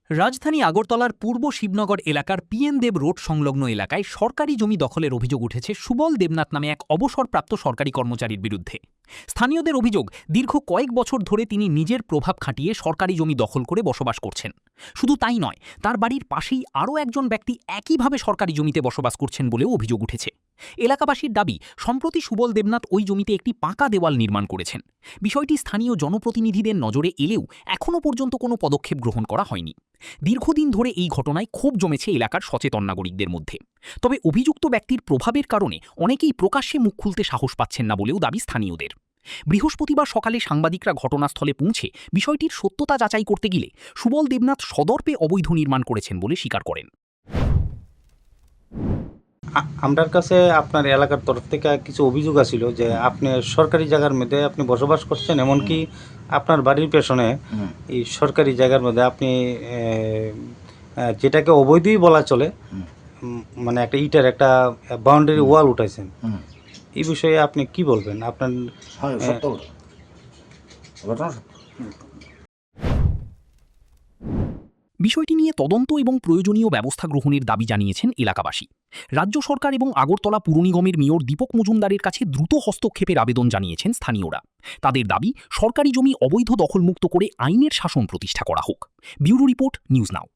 রাজধানী আগরতলার পূর্ব শিবনগর এলাকার পিএন দেব রোড সংলগ্ন এলাকায় সরকারি জমি দখলের অভিযোগ উঠেছে সুবল দেবনাথ নামে এক অবসরপ্রাপ্ত সরকারি কর্মচারীর বিরুদ্ধে। স্থানীয়দের অভিযোগ, দীর্ঘ কয়েক বছর ধরে তিনি নিজের প্রভাব খাটিয়ে সরকারি জমি দখল করে বসবাস করছেন। শুধু তাই নয়, তার বাড়ির পাশেই আরও একজন ব্যক্তি একইভাবে সরকারি জমিতে বসবাস করছেন বলেও অভিযোগ উঠেছে। এলাকাবাসীর দাবি, সম্প্রতি সুবল দেবনাথ ওই জমিতে একটি পাকা দেওয়াল নির্মাণ করেছেন। বিষয়টি স্থানীয় জনপ্রতিনিধিদের নজরে এলেও এখনও পর্যন্ত কোনো পদক্ষেপ গ্রহণ করা হয়নি। দীর্ঘদিন ধরে এই ঘটনায় ক্ষোভ জমেছে এলাকার সচেতন নাগরিকদের মধ্যে। তবে অভিযুক্ত ব্যক্তির প্রভাবের কারণে অনেকেই প্রকাশ্যে মুখ খুলতে সাহস পাচ্ছেন না বলেও দাবি স্থানীয়দের। বৃহস্পতিবার সকালে সাংবাদিকরা ঘটনাস্থলে পৌঁছে বিষয়টির সত্যতা যাচাই করতে গেলে সুবল দেবনাথ সদর্পে অবৈধ নির্মাণ করেছেন বলে স্বীকার করেন। আমার কাছে আপনার এলাকার তরফ থেকে কিছু অভিযোগ আছিল যে আপনি সরকারি জায়গার মধ্যে আপনি বসবাস করছেন, এমনকি আপনার বাড়ির পেছনে এই সরকারি জায়গার মধ্যে আপনি যেটাকে অবৈধই বলা চলে, মানে একটা ইটার একটা বাউন্ডারি ওয়াল উঠাইছেন। এই বিষয়ে আপনি কি বলবেন? আপনার বিষয়টি নিয়ে তদন্ত এবং প্রয়োজনীয় ব্যবস্থা গ্রহণের দাবি জানিয়েছেন এলাকাবাসী। রাজ্য সরকার এবং আগরতলা পুর নিগমের মেয়র দীপক মজুমদারের কাছে দ্রুত হস্তক্ষেপের আবেদন জানিয়েছেন স্থানীয়রা। তাদের দাবি, সরকারি জমি অবৈধ দখলমুক্ত করে আইনের শাসন প্রতিষ্ঠা করা হোক। Bureau report, news now.